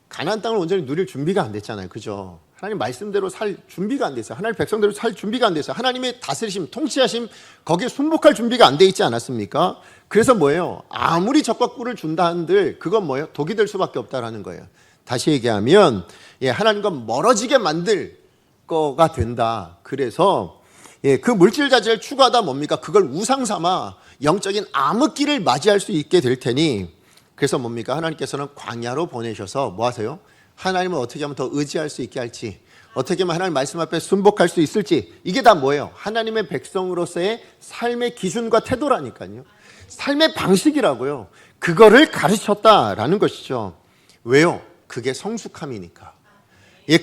가나안 땅을 온전히 누릴 준비가 안 됐잖아요. 그죠? 하나님 말씀대로 살 준비가 안 됐어요. 하나님 백성대로 살 준비가 안 됐어요. 하나님의 다스리심, 통치하심, 거기에 순복할 준비가 안 돼 있지 않았습니까? 그래서 뭐예요? 아무리 적과 꿀을 준다 한들 그건 뭐예요? 독이 될 수밖에 없다라는 거예요. 다시 얘기하면 하나님과 멀어지게 만들 거가 된다. 그래서 그 물질 자체를 추구하다 뭡니까? 그걸 우상 삼아 영적인 암흑기를 맞이할 수 있게 될 테니 그래서 뭡니까? 하나님께서는 광야로 보내셔서 뭐 하세요? 하나님을 어떻게 하면 더 의지할 수 있게 할지, 어떻게 하면 하나님 말씀 앞에 순복할 수 있을지, 이게 다 뭐예요? 하나님의 백성으로서의 삶의 기준과 태도라니까요. 삶의 방식이라고요. 그거를 가르쳤다라는 것이죠. 왜요? 그게 성숙함이니까.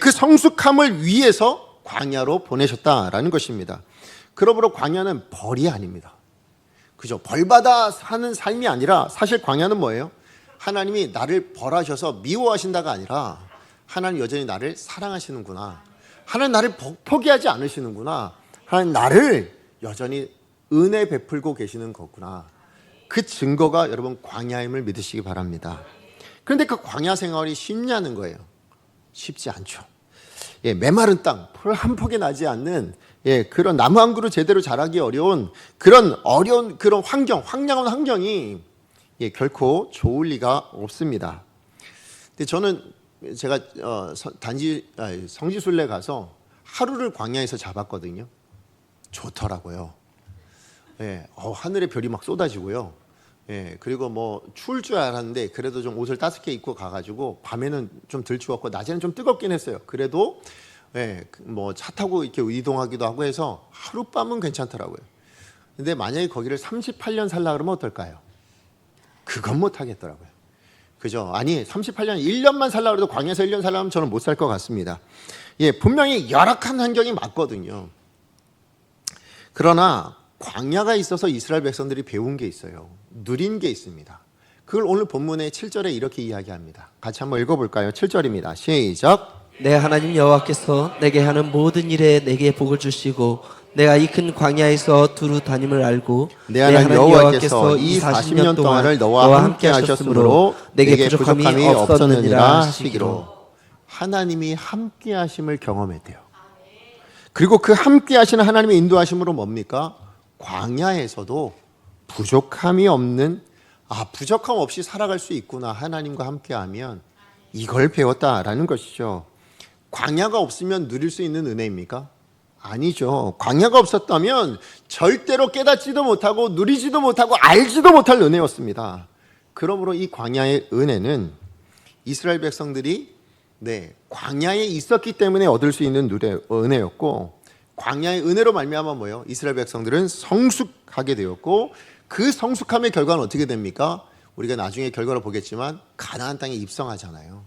그 성숙함을 위해서 광야로 보내셨다라는 것입니다. 그러므로 광야는 벌이 아닙니다. 그죠? 벌받아 사는 삶이 아니라 사실 광야는 뭐예요? 하나님이 나를 벌하셔서 미워하신다가 아니라 하나님 여전히 나를 사랑하시는구나. 하나님 나를 포기하지 않으시는구나. 하나님 나를 여전히 은혜 베풀고 계시는 거구나. 그 증거가 여러분 광야임을 믿으시기 바랍니다. 그런데 그 광야 생활이 쉽냐는 거예요. 쉽지 않죠. 메마른 땅, 풀 한 폭이 나지 않는 그런 나무 한 그루 제대로 자라기 어려운 그런 황량한 환경이 결코 좋을 리가 없습니다. 근데 저는 제가 성지순례 가서 하루를 광야에서 잡았거든요. 좋더라고요. 하늘에 별이 막 쏟아지고요. 그리고 뭐 추울 줄 알았는데 그래도 좀 옷을 따뜻하게 입고 가가지고 밤에는 좀 덜 추웠고 낮에는 좀 뜨겁긴 했어요. 그래도 뭐 차 타고 이렇게 이동하기도 하고 해서 하룻밤은 괜찮더라고요. 근데 만약에 거기를 38년 살라 그러면 어떨까요? 그건 못 하겠더라고요. 그죠? 아니 38년 1년만 살라 그래도 광야에서 1년 살려면 저는 못 살 것 같습니다. 분명히 열악한 환경이 맞거든요. 그러나 광야가 있어서 이스라엘 백성들이 배운 게 있어요. 누린 게 있습니다. 그걸 오늘 본문의 7절에 이렇게 이야기합니다. 같이 한번 읽어볼까요? 7절입니다. 시작. 내 하나님 여호와께서 내게 하는 모든 일에 내게 복을 주시고 내가 이 큰 광야에서 두루 다님을 알고 내 하나님 여호와께서 이 40년 동안을 너와 함께 하셨으므로 내게 부족함이 없었느니라 하시기로. 하나님이 함께 하심을 경험했대요. 그리고 그 함께 하시는 하나님의 인도하심으로 뭡니까? 광야에서도 부족함이 없는, 부족함 없이 살아갈 수 있구나. 하나님과 함께하면 이걸 배웠다라는 것이죠. 광야가 없으면 누릴 수 있는 은혜입니까? 아니죠. 광야가 없었다면 절대로 깨닫지도 못하고 누리지도 못하고 알지도 못할 은혜였습니다. 그러므로 이 광야의 은혜는 이스라엘 백성들이 광야에 있었기 때문에 얻을 수 있는 은혜였고, 광야의 은혜로 말미암아 뭐예요? 이스라엘 백성들은 성숙하게 되었고, 그 성숙함의 결과는 어떻게 됩니까? 우리가 나중에 결과를 보겠지만 가나안 땅에 입성하잖아요.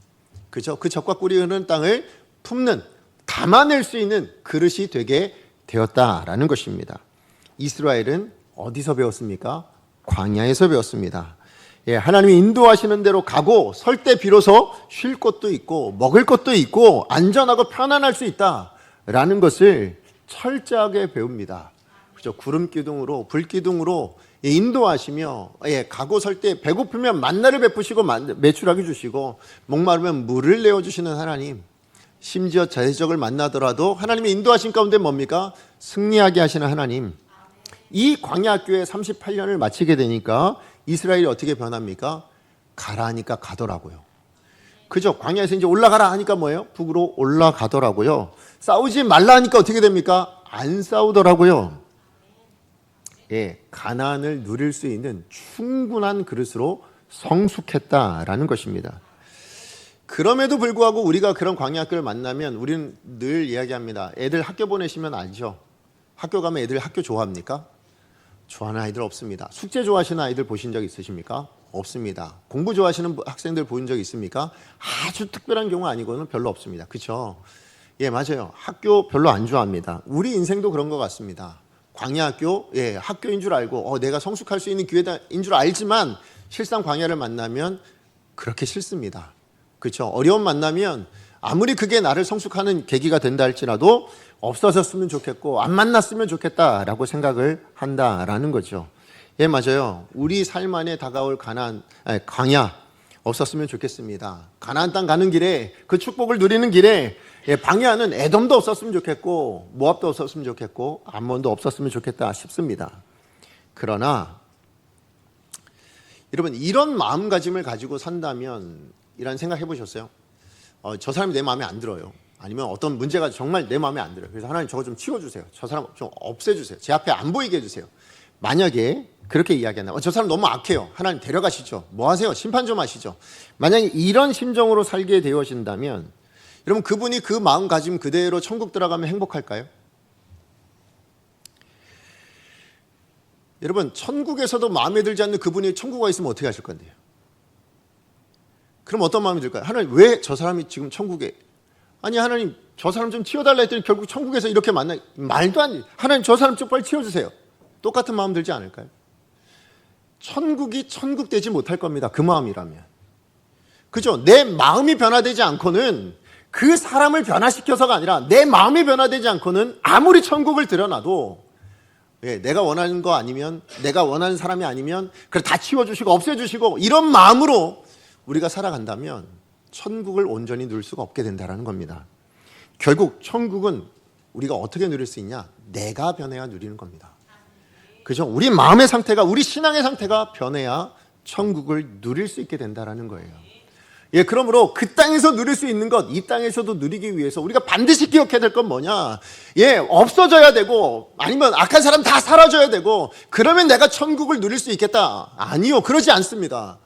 그죠? 그 젖과 꿀이 흐르는 땅을 품는, 담아낼 수 있는 그릇이 되게 되었다라는 것입니다. 이스라엘은 어디서 배웠습니까? 광야에서 배웠습니다. 하나님이 인도하시는 대로 가고 설 때 비로소 쉴 곳도 있고 먹을 것도 있고 안전하고 편안할 수 있다라는 것을 철저하게 배웁니다. 그렇죠? 구름 기둥으로, 불 기둥으로 인도하시며, 가고 설 때 배고프면 만나를 베푸시고 매출하게 주시고 목마르면 물을 내어주시는 하나님, 심지어 대적을 만나더라도 하나님의 인도하신 가운데 뭡니까? 승리하게 하시는 하나님. 이 광야 학교에 38년을 마치게 되니까 이스라엘이 어떻게 변합니까? 가라 하니까 가더라고요. 그죠? 광야에서 이제 올라가라 하니까 뭐예요? 북으로 올라가더라고요. 싸우지 말라 하니까 어떻게 됩니까? 안 싸우더라고요. 가나안을 누릴 수 있는 충분한 그릇으로 성숙했다라는 것입니다. 그럼에도 불구하고 우리가 그런 광야 학교를 만나면 우리는 늘 이야기합니다. 애들 학교 보내시면 알죠? 학교 가면 애들 학교 좋아합니까? 좋아하는 아이들 없습니다. 숙제 좋아하시는 아이들 보신 적 있으십니까? 없습니다. 공부 좋아하시는 학생들 본 적 있습니까? 아주 특별한 경우 아니고는 별로 없습니다. 그렇죠? 예, 맞아요. 학교 별로 안 좋아합니다. 우리 인생도 그런 것 같습니다. 광야학교, 예, 학교인 줄 알고 내가 성숙할 수 있는 기회인 줄 알지만 실상 광야를 만나면 그렇게 싫습니다. 그렇죠? 어려움 만나면 아무리 그게 나를 성숙하는 계기가 된다 할지라도 없어졌으면 좋겠고 안 만났으면 좋겠다라고 생각을 한다라는 거죠. 예, 맞아요. 우리 삶 안에 다가올 광야 없었으면 좋겠습니다. 가나안 땅 가는 길에 그 축복을 누리는 길에 방해하는 에돔도 없었으면 좋겠고 모압도 없었으면 좋겠고 암몬도 없었으면 좋겠다 싶습니다. 그러나 여러분 이런 마음가짐을 가지고 산다면 이런 생각 해보셨어요? 저 사람이 내 마음에 안 들어요. 아니면 어떤 문제가 정말 내 마음에 안 들어요. 그래서 하나님 저거 좀 치워주세요. 저 사람 좀 없애주세요. 제 앞에 안 보이게 해주세요. 만약에 그렇게 이야기한다. 저 사람 너무 악해요. 하나님 데려가시죠. 뭐 하세요? 심판 좀 하시죠. 만약에 이런 심정으로 살게 되어진다면 여러분 그분이 그 마음가짐 그대로 천국 들어가면 행복할까요? 여러분 천국에서도 마음에 들지 않는 그분이 천국 와 있으면 어떻게 하실 건데요? 그럼 어떤 마음이 들까요? 하나님 왜 저 사람이 지금 천국에 아니 하나님 저 사람 좀 치워달라 했더니 결국 천국에서 이렇게 만나 말도 안 돼. 하나님 저 사람 좀 빨리 치워주세요. 똑같은 마음 들지 않을까요? 천국이 천국 되지 못할 겁니다. 그 마음이라면. 그죠? 내 마음이 변화되지 않고는 그 사람을 변화시켜서가 아니라 내 마음이 변화되지 않고는 아무리 천국을 드러나도 내가 원하는 거 아니면 내가 원하는 사람이 아니면 그래 다 치워주시고 없애주시고 이런 마음으로 우리가 살아간다면 천국을 온전히 누릴 수가 없게 된다는 겁니다. 결국 천국은 우리가 어떻게 누릴 수 있냐? 내가 변해야 누리는 겁니다. 그죠? 우리 마음의 상태가 우리 신앙의 상태가 변해야 천국을 누릴 수 있게 된다는 거예요. 예, 그러므로 그 땅에서 누릴 수 있는 것, 이 땅에서도 누리기 위해서 우리가 반드시 기억해야 될 건 뭐냐? 예, 없어져야 되고 아니면 악한 사람 다 사라져야 되고 그러면 내가 천국을 누릴 수 있겠다. 아니요, 그러지 않습니다.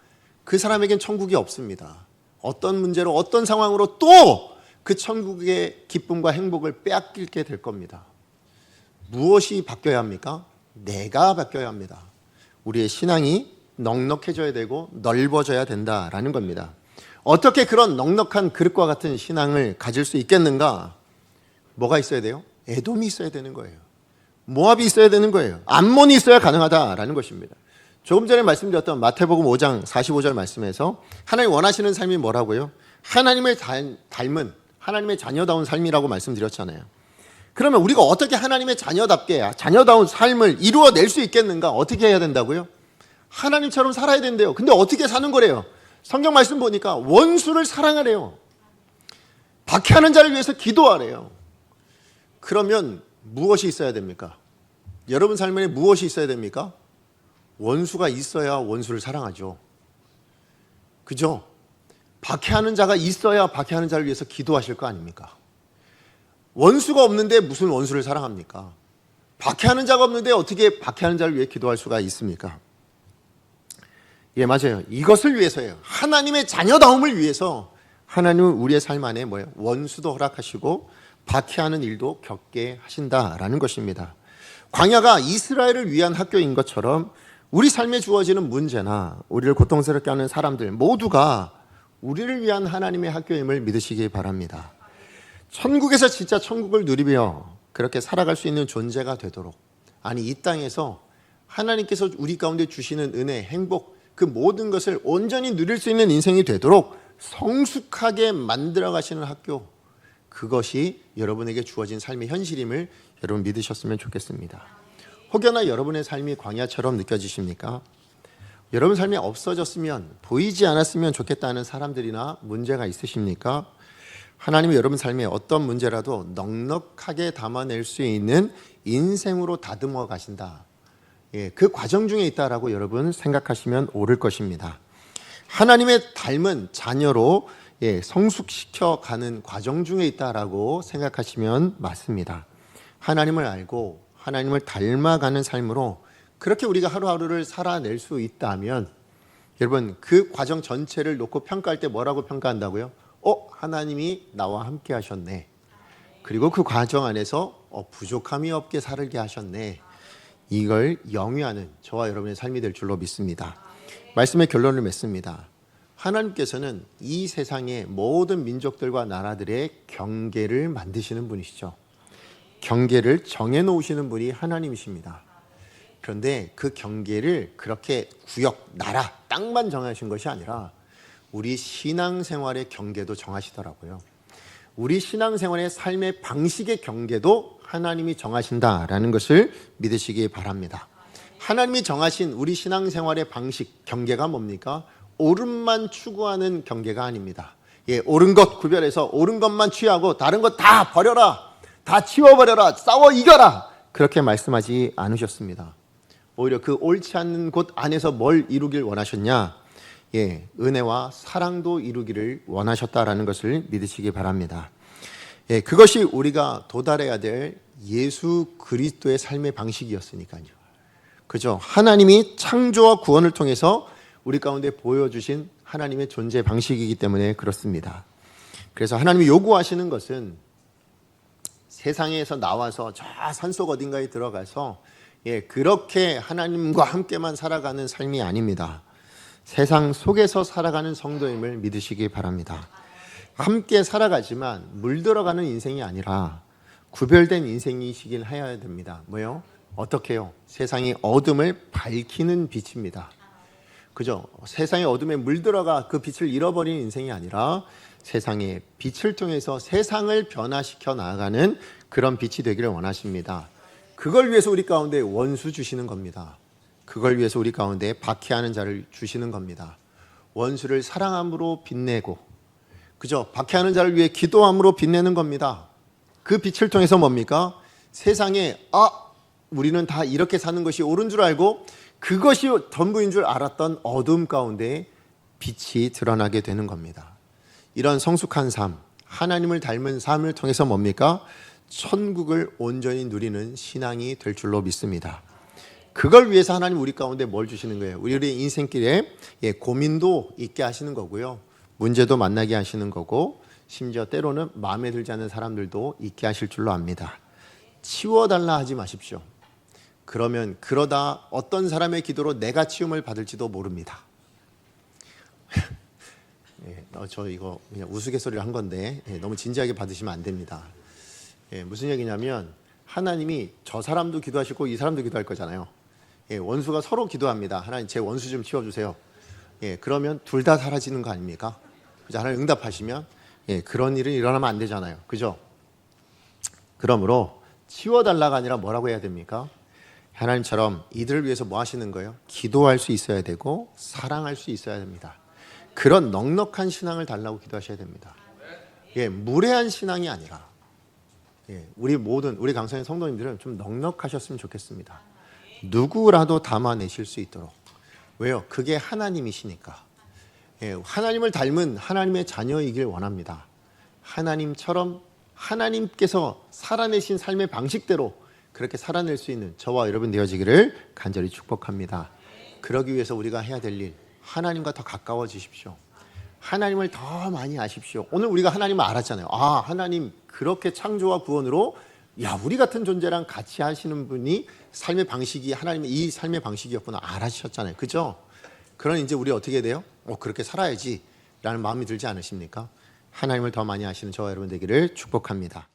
그 사람에겐 천국이 없습니다. 어떤 문제로 어떤 상황으로 또 그 천국의 기쁨과 행복을 빼앗기게 될 겁니다. 무엇이 바뀌어야 합니까? 내가 바뀌어야 합니다. 우리의 신앙이 넉넉해져야 되고 넓어져야 된다라는 겁니다. 어떻게 그런 넉넉한 그릇과 같은 신앙을 가질 수 있겠는가? 뭐가 있어야 돼요? 에돔이 있어야 되는 거예요. 모압이 있어야 되는 거예요. 암몬이 있어야 가능하다라는 것입니다. 조금 전에 말씀드렸던 마태복음 5장 45절 말씀에서 하나님 원하시는 삶이 뭐라고요? 하나님을 닮은 하나님의 자녀다운 삶이라고 말씀드렸잖아요. 그러면 우리가 어떻게 하나님의 자녀답게 자녀다운 삶을 이루어낼 수 있겠는가? 어떻게 해야 된다고요? 하나님처럼 살아야 된대요. 근데 어떻게 사는 거래요? 성경 말씀 보니까 원수를 사랑하래요. 박해하는 자를 위해서 기도하래요. 그러면 무엇이 있어야 됩니까? 여러분 삶에 무엇이 있어야 됩니까? 원수가 있어야 원수를 사랑하죠. 그죠? 박해하는 자가 있어야 박해하는 자를 위해서 기도하실 거 아닙니까? 원수가 없는데 무슨 원수를 사랑합니까? 박해하는 자가 없는데 어떻게 박해하는 자를 위해 기도할 수가 있습니까? 예, 맞아요. 이것을 위해서예요. 하나님의 자녀다움을 위해서 하나님은 우리의 삶 안에 원수도 허락하시고 박해하는 일도 겪게 하신다라는 것입니다. 광야가 이스라엘을 위한 학교인 것처럼 우리 삶에 주어지는 문제나 우리를 고통스럽게 하는 사람들 모두가 우리를 위한 하나님의 학교임을 믿으시기 바랍니다. 천국에서 진짜 천국을 누리며 그렇게 살아갈 수 있는 존재가 되도록, 아니 이 땅에서 하나님께서 우리 가운데 주시는 은혜, 행복, 그 모든 것을 온전히 누릴 수 있는 인생이 되도록 성숙하게 만들어 가시는 학교, 그것이 여러분에게 주어진 삶의 현실임을 여러분 믿으셨으면 좋겠습니다. 혹여나 여러분의 삶이 광야처럼 느껴지십니까? 여러분 삶이 없어졌으면, 보이지 않았으면 좋겠다는 사람들이나 문제가 있으십니까? 하나님은 여러분 삶에 어떤 문제라도 넉넉하게 담아낼 수 있는 인생으로 다듬어 가신다. 예, 그 과정 중에 있다라고 여러분 생각하시면 옳을 것입니다. 하나님의 닮은 자녀로 성숙시켜 가는 과정 중에 있다라고 생각하시면 맞습니다. 하나님을 알고 하나님을 닮아가는 삶으로 그렇게 우리가 하루하루를 살아낼 수 있다면, 여러분 그 과정 전체를 놓고 평가할 때 뭐라고 평가한다고요? 하나님이 나와 함께 하셨네. 그리고 그 과정 안에서 부족함이 없게 살게 하셨네. 이걸 영위하는 저와 여러분의 삶이 될 줄로 믿습니다. 말씀의 결론을 맺습니다. 하나님께서는 이 세상의 모든 민족들과 나라들의 경계를 만드시는 분이시죠. 경계를 정해놓으시는 분이 하나님이십니다. 그런데 그 경계를 그렇게 구역, 나라, 땅만 정하신 것이 아니라 우리 신앙생활의 경계도 정하시더라고요. 우리 신앙생활의 삶의 방식의 경계도 하나님이 정하신다라는 것을 믿으시기 바랍니다. 하나님이 정하신 우리 신앙생활의 방식, 경계가 뭡니까? 옳음만 추구하는 경계가 아닙니다. 옳은 것 구별해서 옳은 것만 취하고 다른 것 다 버려라, 다 치워버려라, 싸워 이겨라, 그렇게 말씀하지 않으셨습니다. 오히려 그 옳지 않는 곳 안에서 뭘 이루길 원하셨냐? 은혜와 사랑도 이루기를 원하셨다라는 것을 믿으시기 바랍니다. 그것이 우리가 도달해야 될 예수 그리스도의 삶의 방식이었으니까요. 그죠? 하나님이 창조와 구원을 통해서 우리 가운데 보여주신 하나님의 존재 방식이기 때문에 그렇습니다. 그래서 하나님이 요구하시는 것은 세상에서 나와서 저 산속 어딘가에 들어가서 그렇게 하나님과 함께만 살아가는 삶이 아닙니다. 세상 속에서 살아가는 성도임을 믿으시기 바랍니다. 함께 살아가지만 물들어가는 인생이 아니라 구별된 인생이시길 해야 됩니다. 뭐요? 어떻게요? 세상의 어둠을 밝히는 빛입니다. 그죠? 세상의 어둠에 물들어가 그 빛을 잃어버리는 인생이 아니라 세상의 빛을 통해서 세상을 변화시켜 나아가는 그런 빛이 되기를 원하십니다. 그걸 위해서 우리 가운데 원수 주시는 겁니다. 그걸 위해서 우리 가운데 박해하는 자를 주시는 겁니다. 원수를 사랑함으로 빛내고, 그죠? 박해하는 자를 위해 기도함으로 빛내는 겁니다. 그 빛을 통해서 뭡니까? 세상에 우리는 다 이렇게 사는 것이 옳은 줄 알고 그것이 전부인 줄 알았던 어둠 가운데 빛이 드러나게 되는 겁니다. 이런 성숙한 삶, 하나님을 닮은 삶을 통해서 뭡니까? 천국을 온전히 누리는 신앙이 될 줄로 믿습니다. 그걸 위해서 하나님 우리 가운데 뭘 주시는 거예요? 우리 인생길에 고민도 있게 하시는 거고요. 문제도 만나게 하시는 거고, 심지어 때로는 마음에 들지 않는 사람들도 있게 하실 줄로 압니다. 치워달라 하지 마십시오. 그러다 어떤 사람의 기도로 내가 치움을 받을지도 모릅니다. 저 이거 그냥 우스갯소리를 한 건데 너무 진지하게 받으시면 안 됩니다. 무슨 얘기냐면 하나님이 저 사람도 기도하시고 이 사람도 기도할 거잖아요. 원수가 서로 기도합니다. 하나님 제 원수 좀 치워주세요. 그러면 둘 다 사라지는 거 아닙니까? 그죠? 하나님 응답하시면 그런 일은 일어나면 안 되잖아요. 그죠? 그러므로 치워달라가 아니라 뭐라고 해야 됩니까? 하나님처럼 이들을 위해서 뭐 하시는 거예요? 기도할 수 있어야 되고 사랑할 수 있어야 됩니다. 그런 넉넉한 신앙을 달라고 기도하셔야 됩니다. 무례한 신앙이 아니라 우리 강성의 성도님들은 좀 넉넉하셨으면 좋겠습니다. 누구라도 담아내실 수 있도록. 왜요? 그게 하나님이시니까. 하나님을 닮은 하나님의 자녀이길 원합니다. 하나님처럼 하나님께서 살아내신 삶의 방식대로 그렇게 살아낼 수 있는 저와 여러분 되어지기를 간절히 축복합니다. 그러기 위해서 우리가 해야 될 일, 하나님과 더 가까워지십시오. 하나님을 더 많이 아십시오. 오늘 우리가 하나님을 알았잖아요. 하나님 그렇게 창조와 구원으로 우리 같은 존재랑 같이 하시는 분이 삶의 방식이 하나님의 이 삶의 방식이었구나 알아주셨잖아요. 그죠? 그럼 이제 우리 어떻게 돼요? 그렇게 살아야지 라는 마음이 들지 않으십니까? 하나님을 더 많이 아시는 저와 여러분 되기를 축복합니다.